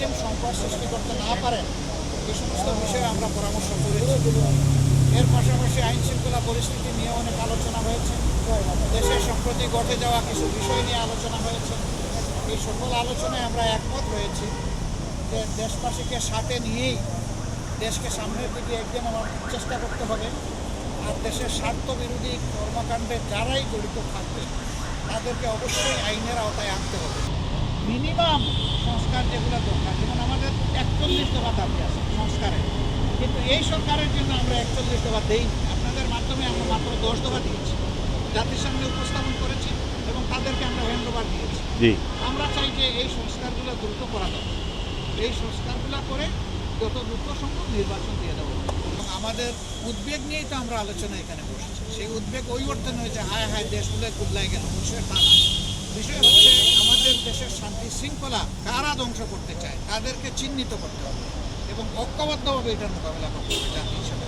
কৃত্রিম সংকট সৃষ্টি করতে না পারেন এই সমস্ত বিষয়ে আমরা পরামর্শ করেছি। এর পাশাপাশি আইন শৃঙ্খলা পরিস্থিতি নিয়ে অনেক আলোচনা হয়েছে, দেশে সম্প্রতি ঘটে যাওয়া কিছু বিষয় নিয়ে আলোচনা হয়েছে। এই সকল আলোচনায় আমরা একমত হয়েছি যে দেশবাসীকে সাথে নিয়েই দেশকে সামনের দিকে এগিয়ে নেওয়ার চেষ্টা করতে হবে। আর দেশের স্বার্থ বিরোধী কর্মকাণ্ডে যারাই জড়িত থাকবে তাদেরকে অবশ্যই আইনের আওতায় আনতে হবে। মিনিমাম সংস্কার যেগুলো দরকার, যেমন আমাদের 41 দফা দাবি আছে সংস্কারের, কিন্তু এই সরকারের জন্য আমরা 41 দফা দেইনি। আপনাদের মাধ্যমে আমরা মাত্র 10 দফা দিয়েছি, জাতির সামনে উপস্থাপন করেছি এবং তাদেরকে আমরা হ্যান্ডওভার দিয়েছি। আমরা চাই যে এই সংস্কারগুলো দ্রুত করা দরকার। এই সংস্কারগুলো করে যত দ্রুত সম্ভব নির্বাচন দিয়ে দেবো। এবং আমাদের উদ্বেগ নিয়েই তো আমরা আলোচনা এখানে বসেছি। সেই উদ্বেগ ওই অর্থে নয় যে হায় হায় দেশগুলো কুল্লায় গেল, বিষয় তা না। বিষয় হচ্ছে আমাদের দেশের শান্তি শৃঙ্খলা কারা ধ্বংস করতে চায় তাদেরকে চিহ্নিত করতে হবে এবং ঐক্যবদ্ধভাবে এটার মোকাবিলা করতে হবে জাতি হিসেবে।